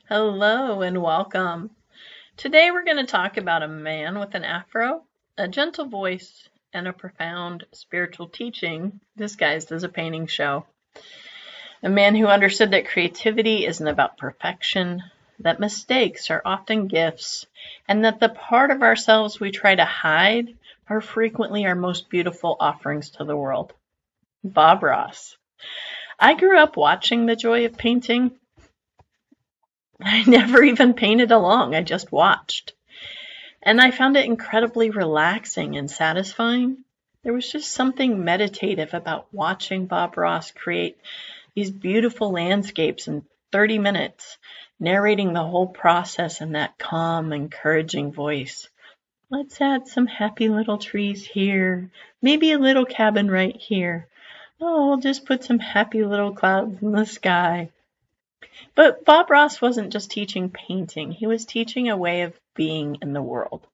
Hello and welcome. Today we're going to talk about a man with an afro, a gentle voice, and a profound spiritual teaching disguised as a painting show. A man who understood that creativity isn't about perfection, that mistakes are often gifts, and that the part of ourselves we try to hide are frequently our most beautiful offerings to the world. Bob Ross. I grew up watching the joy of painting. I never even painted along, I just watched. And I found it incredibly relaxing and satisfying. There was just something meditative about watching Bob Ross create these beautiful landscapes in 30 minutes, narrating the whole process in that calm, encouraging voice. Let's add some happy little trees here, maybe a little cabin right here. Oh, I'll just put some happy little clouds in the sky. But Bob Ross wasn't just teaching painting, he was teaching a way of being in the world,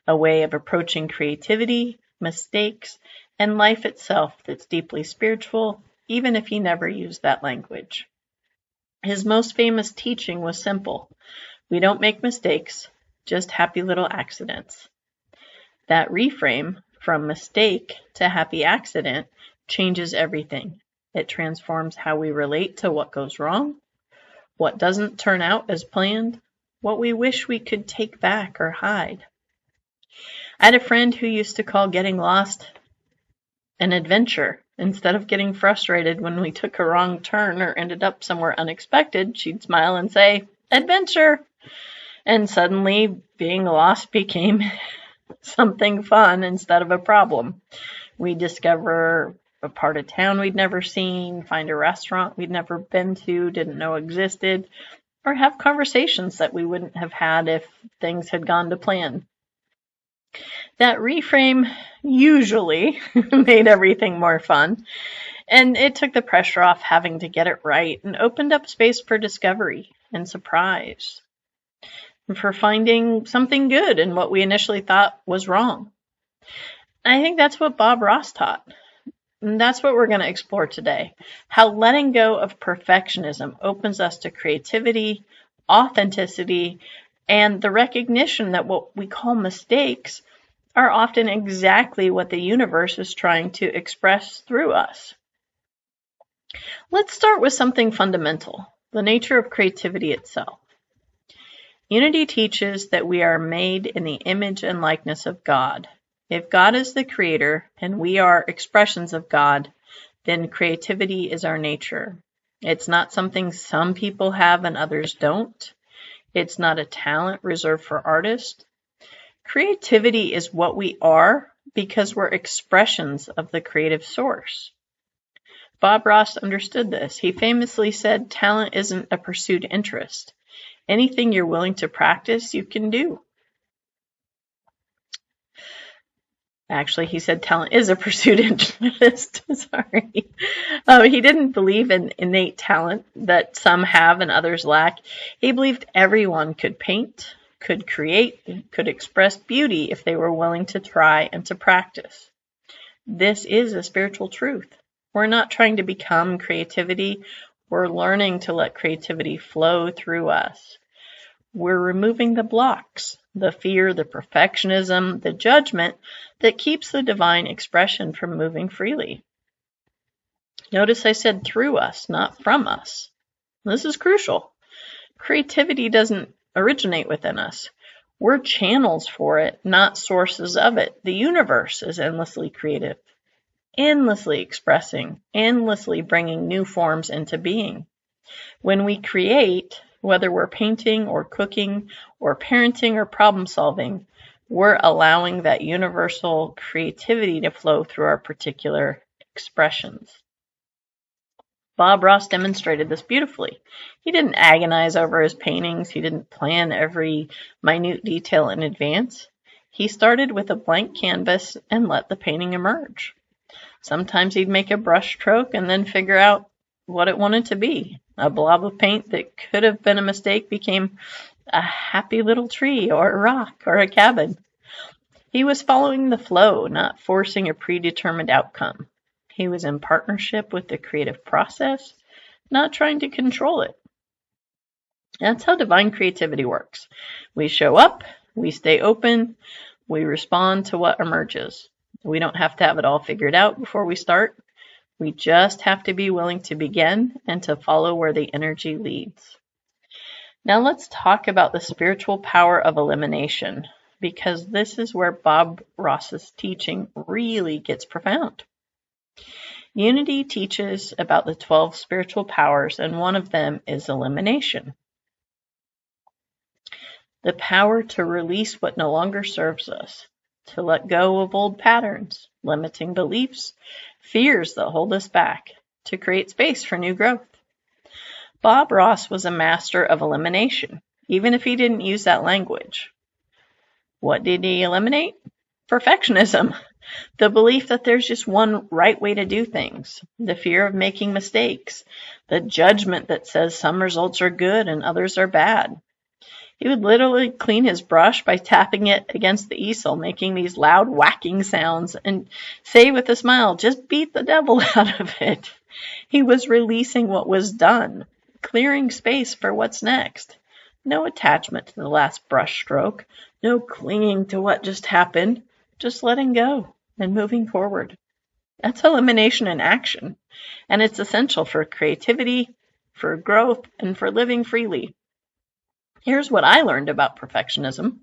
a way of approaching creativity, mistakes, and life itself that's deeply spiritual, even if he never used that language. His most famous teaching was simple. We don't make mistakes, just happy little accidents. That reframe, from mistake to happy accident, changes everything. It transforms how we relate to what goes wrong, what doesn't turn out as planned, what we wish we could take back or hide. I had a friend who used to call getting lost an adventure. Instead of getting frustrated when we took a wrong turn or ended up somewhere unexpected, she'd smile and say, "Adventure!" And suddenly being lost became something fun instead of a problem. We discover a part of town we'd never seen, find a restaurant we'd never been to, didn't know existed, or have conversations that we wouldn't have had if things had gone to plan. That reframe usually made everything more fun, and it took the pressure off having to get it right and opened up space for discovery and surprise, and for finding something good in what we initially thought was wrong. I think that's what Bob Ross taught. And that's what we're going to explore today. How letting go of perfectionism opens us to creativity, authenticity, and the recognition that what we call mistakes are often exactly what the universe is trying to express through us. Let's start with something fundamental, the nature of creativity itself. Unity teaches that we are made in the image and likeness of God. If God is the creator and we are expressions of God, then creativity is our nature. It's not something some people have and others don't. It's not a talent reserved for artists. Creativity is what we are because we're expressions of the creative source. Bob Ross understood this. He famously said, "Talent isn't a pursued interest. Anything you're willing to practice, you can do." Actually, he said talent is a pursued interest. Sorry. He didn't believe in innate talent that some have and others lack. He believed everyone could paint, could create, could express beauty if they were willing to try and to practice. This is a spiritual truth. We're not trying to become creativity. We're learning to let creativity flow through us. We're removing the blocks, the fear, the perfectionism, the judgment that keeps the divine expression from moving freely. Notice I said through us, not from us. This is crucial. Creativity doesn't originate within us. We're channels for it, not sources of it. The universe is endlessly creative, endlessly expressing, endlessly bringing new forms into being. When we create, whether we're painting or cooking or parenting or problem solving, we're allowing that universal creativity to flow through our particular expressions. Bob Ross demonstrated this beautifully. He didn't agonize over his paintings. He didn't plan every minute detail in advance. He started with a blank canvas and let the painting emerge. Sometimes he'd make a brush stroke and then figure out what it wanted to be. A blob of paint that could have been a mistake became a happy little tree or a rock or a cabin. He was following the flow, not forcing a predetermined outcome. He was in partnership with the creative process, not trying to control it. That's how divine creativity works. We show up, we stay open, we respond to what emerges. We don't have to have it all figured out before we start. We just have to be willing to begin and to follow where the energy leads. Now let's talk about the spiritual power of elimination, because this is where Bob Ross's teaching really gets profound. Unity teaches about the 12 spiritual powers, and one of them is elimination. The power to release what no longer serves us, to let go of old patterns, limiting beliefs, fears that hold us back, to create space for new growth. Bob Ross was a master of elimination, even if he didn't use that language. What did he eliminate? Perfectionism, the belief that there's just one right way to do things, the fear of making mistakes, the judgment that says some results are good and others are bad. He would literally clean his brush by tapping it against the easel, making these loud whacking sounds, and say with a smile, just beat the devil out of it. He was releasing what was done, clearing space for what's next. No attachment to the last brush stroke, no clinging to what just happened, just letting go and moving forward. That's elimination in action, and it's essential for creativity, for growth, and for living freely. Here's what I learned about perfectionism.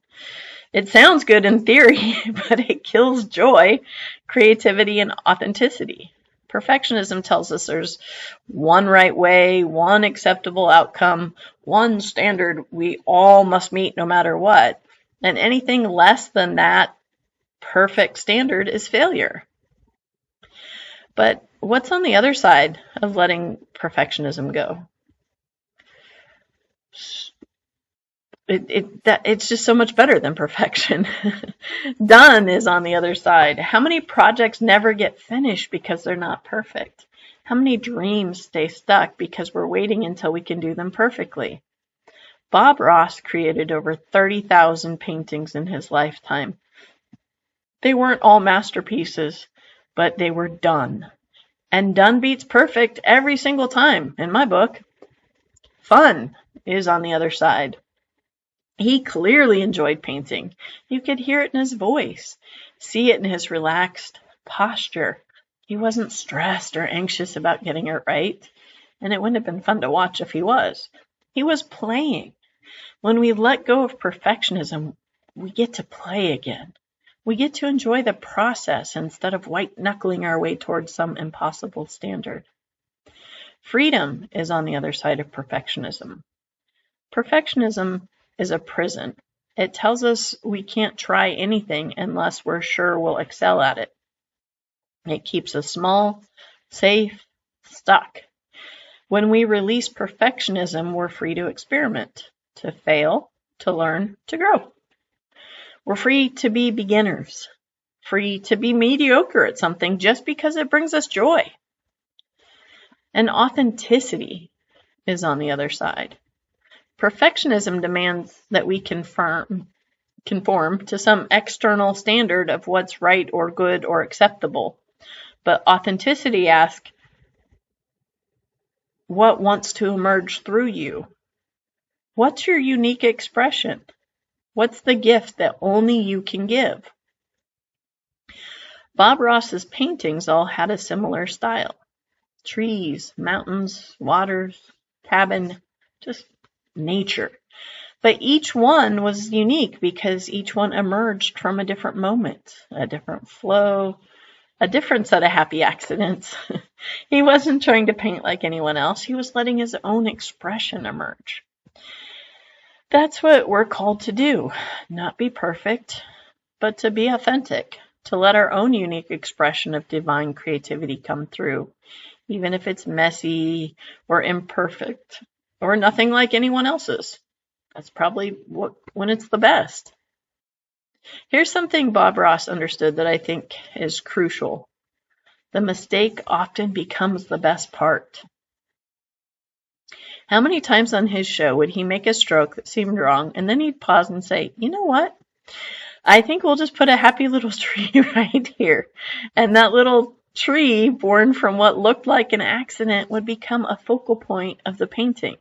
It sounds good in theory, but it kills joy, creativity, and authenticity. Perfectionism tells us there's one right way, one acceptable outcome, one standard we all must meet no matter what. And anything less than that perfect standard is failure. But what's on the other side of letting perfectionism go? It's just so much better than perfection. Done is on the other side. How many projects never get finished because they're not perfect? How many dreams stay stuck because we're waiting until we can do them perfectly? Bob Ross created over 30,000 paintings in his lifetime. They weren't all masterpieces, but they were done. And done beats perfect every single time, in my book. Fun is on the other side. He clearly enjoyed painting. You could hear it in his voice, see it in his relaxed posture. He wasn't stressed or anxious about getting it right, and it wouldn't have been fun to watch if he was. He was playing. When we let go of perfectionism, we get to play again. We get to enjoy the process instead of white-knuckling our way towards some impossible standard. Freedom is on the other side of perfectionism. Perfectionism is a prison. It tells us we can't try anything unless we're sure we'll excel at it. It keeps us small, safe, stuck. When we release perfectionism, we're free to experiment, to fail, to learn, to grow. We're free to be beginners, free to be mediocre at something just because it brings us joy. And authenticity is on the other side. Perfectionism demands that we conform to some external standard of what's right or good or acceptable. But authenticity asks, what wants to emerge through you? What's your unique expression? What's the gift that only you can give? Bob Ross's paintings all had a similar style. Trees, mountains, waters, cabin, just nature. But each one was unique because each one emerged from a different moment, a different flow, a different set of happy accidents. He wasn't trying to paint like anyone else. He was letting his own expression emerge. That's what we're called to do. Not be perfect, but to be authentic, to let our own unique expression of divine creativity come through, even if it's messy or imperfect or nothing like anyone else's. That's probably when it's the best. Here's something Bob Ross understood that I think is crucial. The mistake often becomes the best part. How many times on his show would he make a stroke that seemed wrong, and then he'd pause and say, you know what? I think we'll just put a happy little tree right here. And that little tree, born from what looked like an accident, would become a focal point of the painting.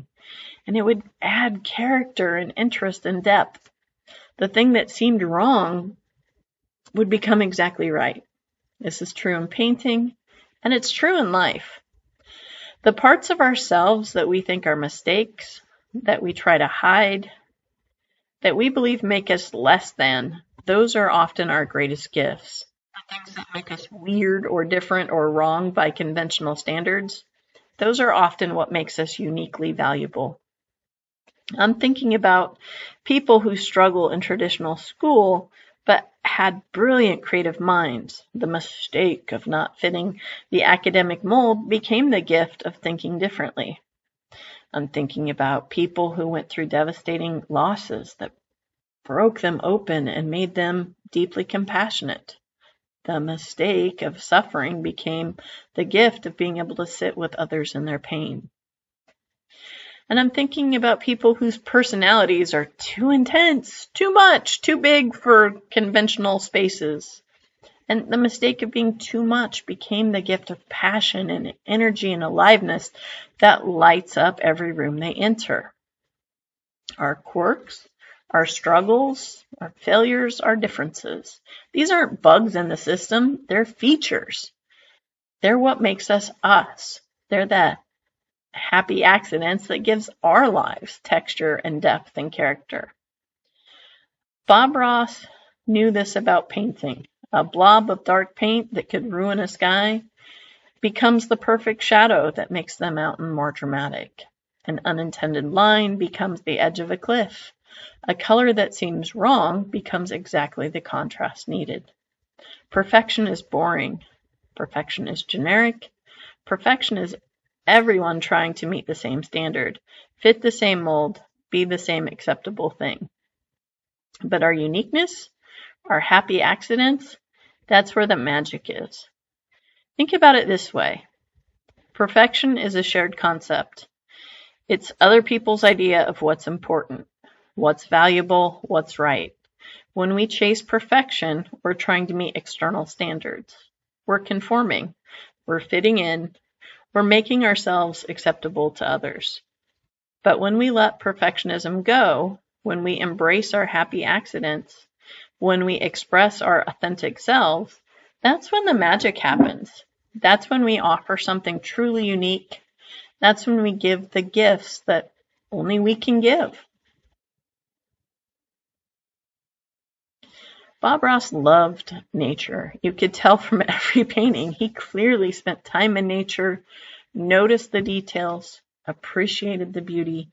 and it would add character and interest and depth. The thing that seemed wrong would become exactly right. This is true in painting, and it's true in life. The parts of ourselves that we think are mistakes, that we try to hide, that we believe make us less than, those are often our greatest gifts. The things that make us weird or different or wrong by conventional standards, those are often what makes us uniquely valuable. I'm thinking about people who struggle in traditional school but had brilliant creative minds. The mistake of not fitting the academic mold became the gift of thinking differently. I'm thinking about people who went through devastating losses that broke them open and made them deeply compassionate. The mistake of suffering became the gift of being able to sit with others in their pain. And I'm thinking about people whose personalities are too intense, too much, too big for conventional spaces. And the mistake of being too much became the gift of passion and energy and aliveness that lights up every room they enter. Our quirks, our struggles, our failures, our differences. These aren't bugs in the system, they're features. They're what makes us us. They're the happy accidents that gives our lives texture and depth and character. Bob Ross knew this about painting. A blob of dark paint that could ruin a sky becomes the perfect shadow that makes the mountain more dramatic. An unintended line becomes the edge of a cliff. A color that seems wrong becomes exactly the contrast needed. Perfection is boring. Perfection is generic. Perfection is everyone trying to meet the same standard, fit the same mold, be the same acceptable thing. But our uniqueness, our happy accidents, that's where the magic is. Think about it this way. Perfection is a shared concept. It's other people's idea of what's important, what's valuable, what's right. When we chase perfection, we're trying to meet external standards. We're conforming. We're fitting in. We're making ourselves acceptable to others. But when we let perfectionism go, when we embrace our happy accidents, when we express our authentic selves, that's when the magic happens. That's when we offer something truly unique. That's when we give the gifts that only we can give. Bob Ross loved nature. You could tell from every painting. He clearly spent time in nature, noticed the details, appreciated the beauty.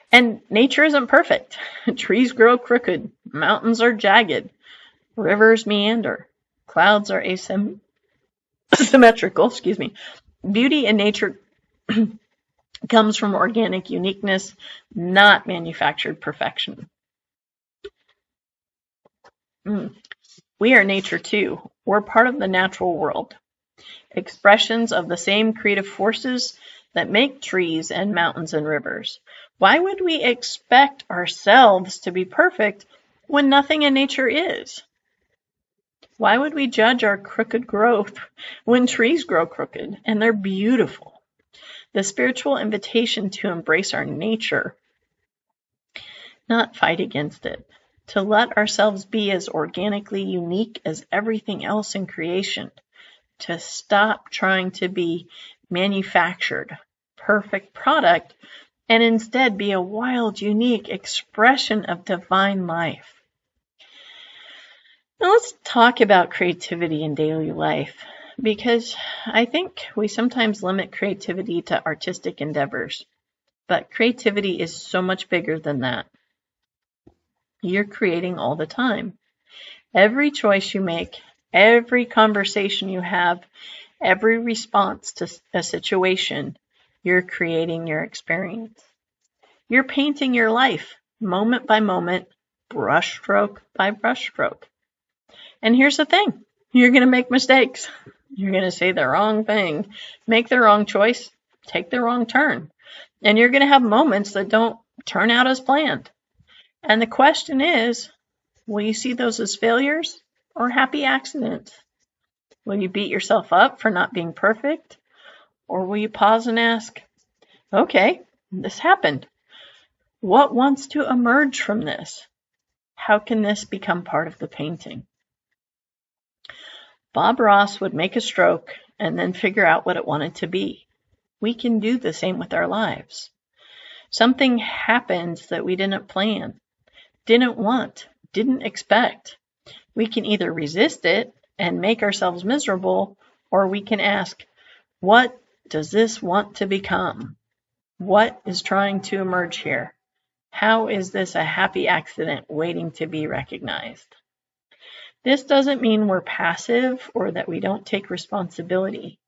And nature isn't perfect. Trees grow crooked, mountains are jagged, rivers meander, clouds are asymmetrical. Beauty in nature comes from organic uniqueness, not manufactured perfection. We are nature too. We're part of the natural world. Expressions of the same creative forces that make trees and mountains and rivers. Why would we expect ourselves to be perfect when nothing in nature is? Why would we judge our crooked growth when trees grow crooked and they're beautiful? The spiritual invitation to embrace our nature, not fight against it, to let ourselves be as organically unique as everything else in creation, to stop trying to be manufactured, perfect product, and instead be a wild, unique expression of divine life. Now let's talk about creativity in daily life, because I think we sometimes limit creativity to artistic endeavors, but creativity is so much bigger than that. You're creating all the time. Every choice you make, every conversation you have, every response to a situation, you're creating your experience. You're painting your life, moment by moment, brushstroke by brushstroke. And here's the thing, you're going to make mistakes. You're going to say the wrong thing, make the wrong choice, take the wrong turn. And you're going to have moments that don't turn out as planned. And the question is, will you see those as failures or happy accidents? Will you beat yourself up for not being perfect? Or will you pause and ask, okay, this happened. What wants to emerge from this? How can this become part of the painting? Bob Ross would make a stroke and then figure out what it wanted to be. We can do the same with our lives. Something happens that we didn't plan, didn't want, didn't expect. We can either resist it and make ourselves miserable, or we can ask, what does this want to become? What is trying to emerge here? How is this a happy accident waiting to be recognized? This doesn't mean we're passive or that we don't take responsibility.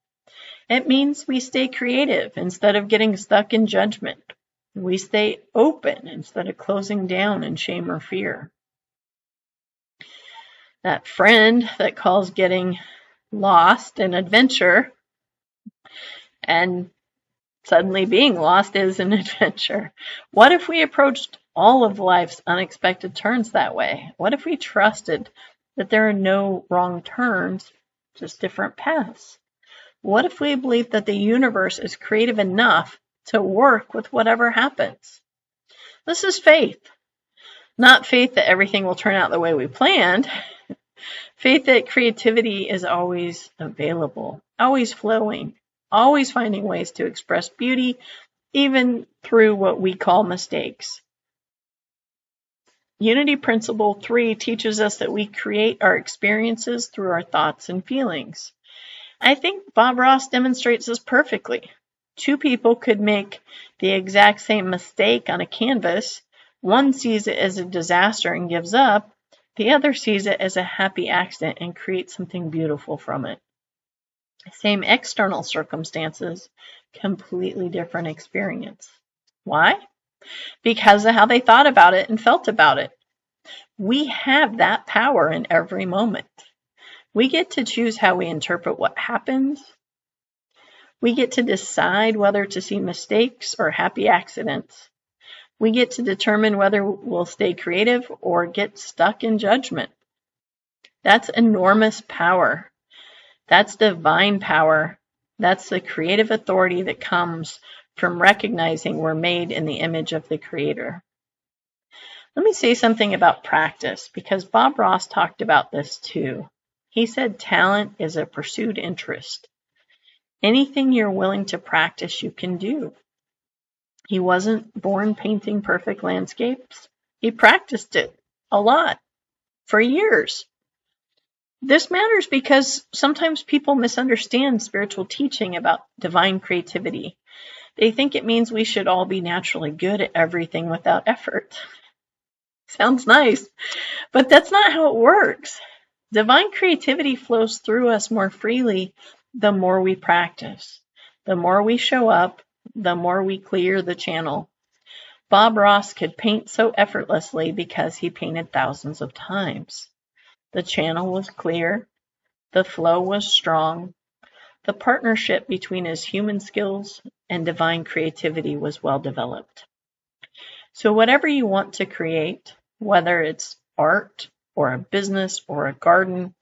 It means we stay creative instead of getting stuck in judgment. We stay open instead of closing down in shame or fear. That friend that calls getting lost an adventure, and suddenly being lost is an adventure. What if we approached all of life's unexpected turns that way? What if we trusted that there are no wrong turns, just different paths? What if we believe that the universe is creative enough to work with whatever happens? This is faith. Not faith that everything will turn out the way we planned. Faith that creativity is always available, always flowing, always finding ways to express beauty, even through what we call mistakes. Unity Principle 3 teaches us that we create our experiences through our thoughts and feelings. I think Bob Ross demonstrates this perfectly. Two people could make the exact same mistake on a canvas. One sees it as a disaster and gives up. The other sees it as a happy accident and creates something beautiful from it. Same external circumstances, completely different experience. Why? Because of how they thought about it and felt about it. We have that power in every moment. We get to choose how we interpret what happens. We get to decide whether to see mistakes or happy accidents. We get to determine whether we'll stay creative or get stuck in judgment. That's enormous power. That's divine power. That's the creative authority that comes from recognizing we're made in the image of the Creator. Let me say something about practice, because Bob Ross talked about this too. He said talent is a pursued interest. Anything you're willing to practice, you can do. He wasn't born painting perfect landscapes. He practiced it a lot for years. This matters because sometimes people misunderstand spiritual teaching about divine creativity. They think it means we should all be naturally good at everything without effort. Sounds nice, but that's not how it works. Divine creativity flows through us more freely the more we practice. The more we show up, the more we clear the channel. Bob Ross could paint so effortlessly because he painted thousands of times. The channel was clear. The flow was strong. The partnership between his human skills and divine creativity was well developed. So whatever you want to create, whether it's art or a business or a garden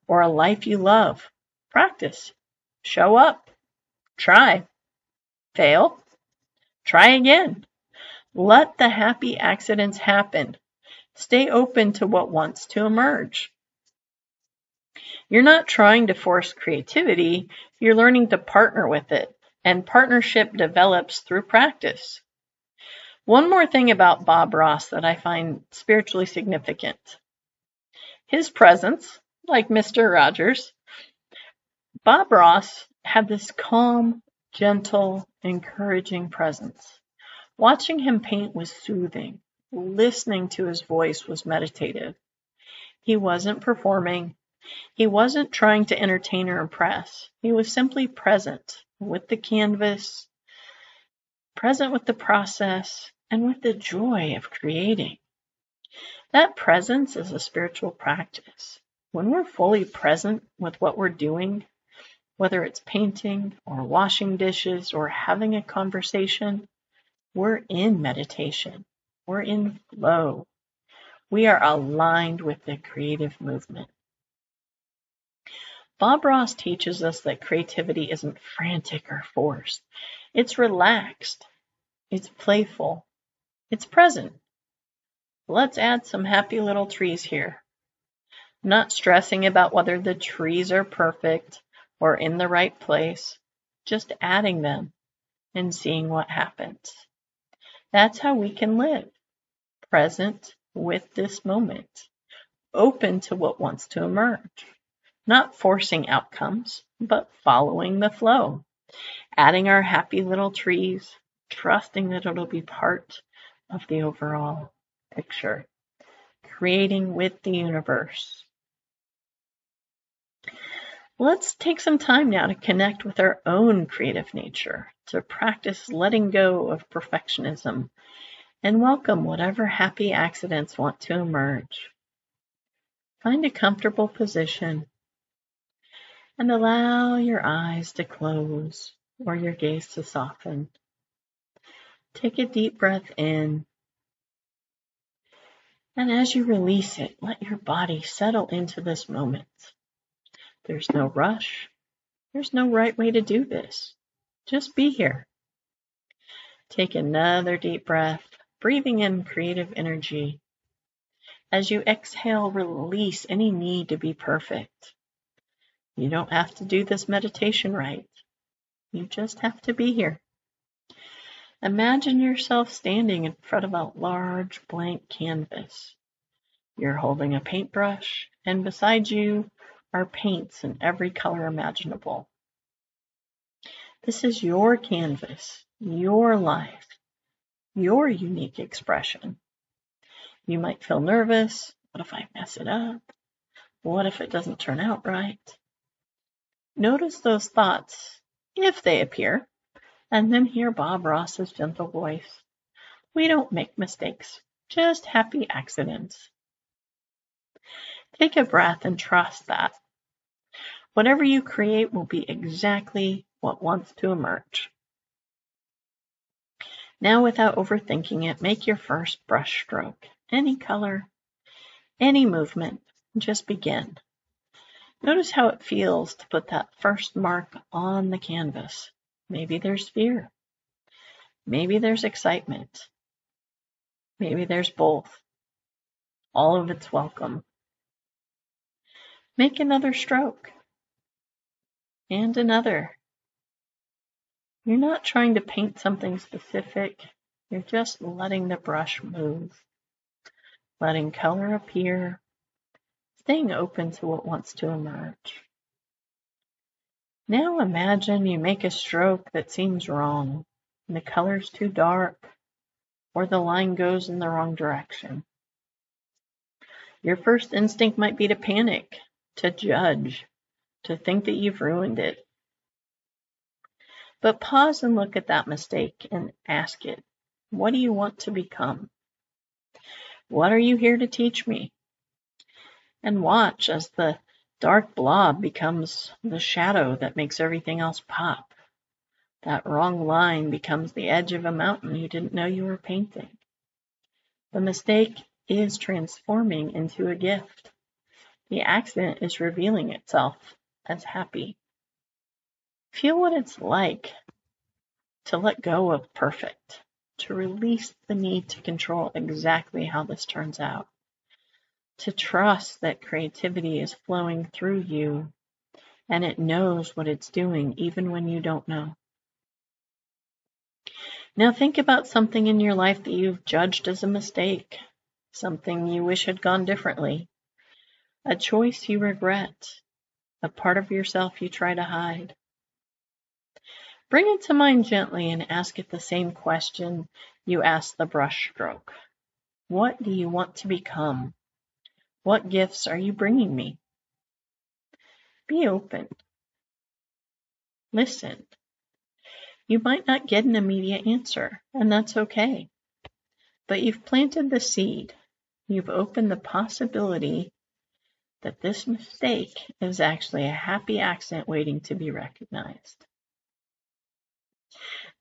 or a life you love, practice. Show up. Try. Fail. Try again. Let the happy accidents happen. Stay open to what wants to emerge. You're not trying to force creativity, you're learning to partner with it, and partnership develops through practice. One more thing about Bob Ross that I find spiritually significant. His presence, like Mr. Rogers, Bob Ross had this calm, gentle, encouraging presence. Watching him paint was soothing. Listening to his voice was meditative. He wasn't performing. He wasn't trying to entertain or impress. He was simply present with the canvas, present with the process, and with the joy of creating. That presence is a spiritual practice. When we're fully present with what we're doing, whether it's painting or washing dishes or having a conversation, we're in meditation. We're in flow. We are aligned with the creative movement. Bob Ross teaches us that creativity isn't frantic or forced. It's relaxed. It's playful. It's present. Let's add some happy little trees here. Not stressing about whether the trees are perfect or in the right place, just adding them and seeing what happens. That's how we can live, present with this moment, open to what wants to emerge, not forcing outcomes, but following the flow, adding our happy little trees, trusting that it'll be part of the overall picture, creating with the universe. Let's take some time now to connect with our own creative nature, to practice letting go of perfectionism and welcome whatever happy accidents want to emerge. Find a comfortable position and allow your eyes to close or your gaze to soften. Take a deep breath in, and as you release it, let your body settle into this moment. There's no rush. There's no right way to do this. Just be here. Take another deep breath, breathing in creative energy. As you exhale, release any need to be perfect. You don't have to do this meditation right. You just have to be here. Imagine yourself standing in front of a large blank canvas. You're holding a paintbrush, and beside you are paints in every color imaginable. This is your canvas, your life, your unique expression. You might feel nervous. What if I mess it up? What if it doesn't turn out right? Notice those thoughts, if they appear, and then hear Bob Ross's gentle voice. We don't make mistakes, just happy accidents. Take a breath and trust that whatever you create will be exactly what wants to emerge. Now, without overthinking it, make your first brush stroke. Any color, any movement, just begin. Notice how it feels to put that first mark on the canvas. Maybe there's fear. Maybe there's excitement. Maybe there's both. All of it's welcome. Make another stroke. And another. You're not trying to paint something specific. You're just letting the brush move. Letting color appear. Staying open to what wants to emerge. Now imagine you make a stroke that seems wrong. And the color's too dark, or the line goes in the wrong direction. Your first instinct might be to panic, to judge, to think that you've ruined it. But pause and look at that mistake and ask it, what do you want to become? What are you here to teach me? And watch as the dark blob becomes the shadow that makes everything else pop. That wrong line becomes the edge of a mountain you didn't know you were painting. The mistake is transforming into a gift. The accident is revealing itself as happy. Feel what it's like to let go of perfect, to release the need to control exactly how this turns out, to trust that creativity is flowing through you and it knows what it's doing even when you don't know. Now think about something in your life that you've judged as a mistake, something you wish had gone differently, a choice you regret, a part of yourself you try to hide. Bring it to mind gently and ask it the same question you asked the brush stroke. What do you want to become? What gifts are you bringing me? Be open. Listen. You might not get an immediate answer, and that's okay. But you've planted the seed. You've opened the possibility that this mistake is actually a happy accident waiting to be recognized.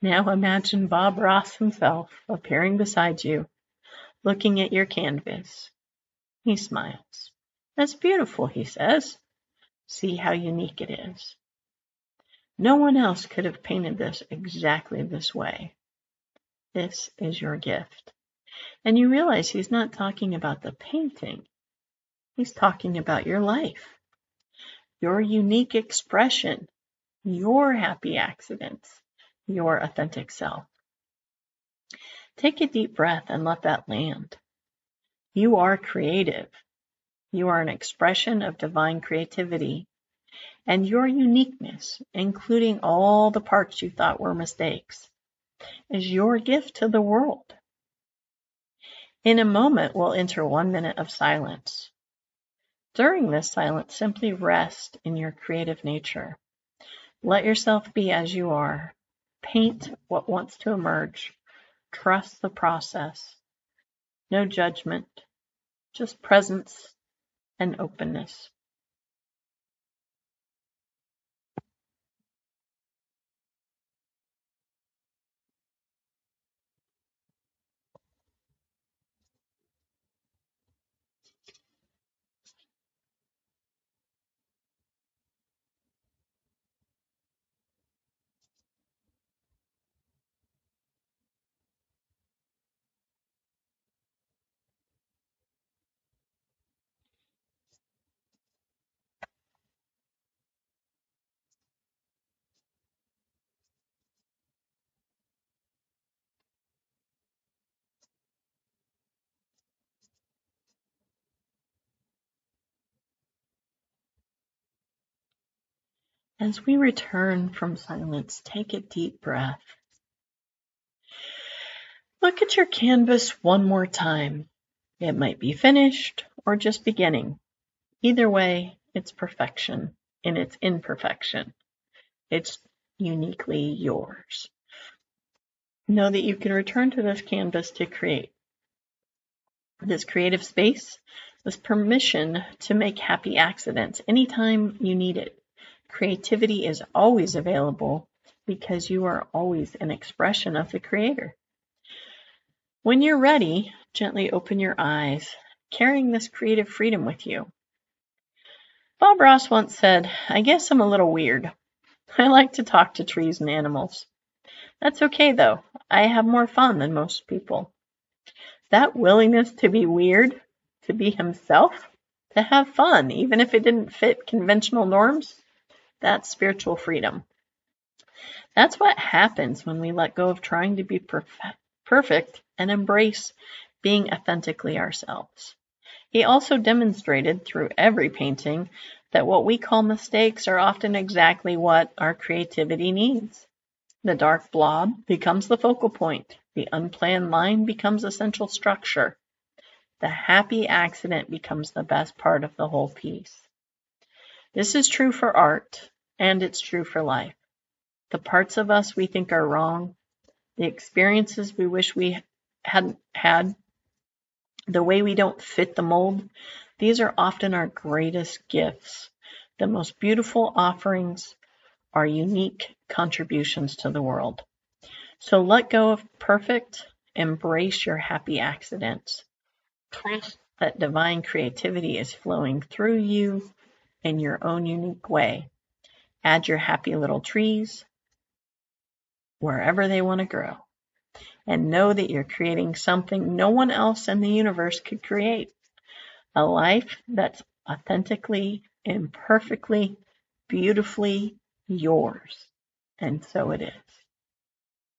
Now imagine Bob Ross himself appearing beside you, looking at your canvas. He smiles. That's beautiful, he says. See how unique it is. No one else could have painted this exactly this way. This is your gift. And you realize he's not talking about the painting. He's talking about your life, your unique expression, your happy accidents, your authentic self. Take a deep breath and let that land. You are creative. You are an expression of divine creativity, and your uniqueness, including all the parts you thought were mistakes, is your gift to the world. In a moment, we'll enter 1 minute of silence. During this silence, simply rest in your creative nature. Let yourself be as you are. Paint what wants to emerge. Trust the process. No judgment, just presence and openness. As we return from silence, take a deep breath. Look at your canvas one more time. It might be finished or just beginning. Either way, it's perfection in its imperfection. It's uniquely yours. Know that you can return to this canvas to create. This creative space, this permission to make happy accidents anytime you need it. Creativity is always available because you are always an expression of the Creator. When you're ready, gently open your eyes, carrying this creative freedom with you. Bob Ross once said, "I guess I'm a little weird. I like to talk to trees and animals. That's okay though. I have more fun than most people." That willingness to be weird, to be himself, to have fun, even if it didn't fit conventional norms, that's spiritual freedom. That's what happens when we let go of trying to be perfect and embrace being authentically ourselves. He also demonstrated through every painting that what we call mistakes are often exactly what our creativity needs. The dark blob becomes the focal point. The unplanned line becomes essential structure. The happy accident becomes the best part of the whole piece. This is true for art, and it's true for life. The parts of us we think are wrong, the experiences we wish we hadn't had, the way we don't fit the mold, these are often our greatest gifts. The most beautiful offerings are unique contributions to the world. So let go of perfect, embrace your happy accidents. Trust that divine creativity is flowing through you in your own unique way. Add your happy little trees wherever they want to grow. And know that you're creating something no one else in the universe could create. A life that's authentically, imperfectly, beautifully yours. And so it is.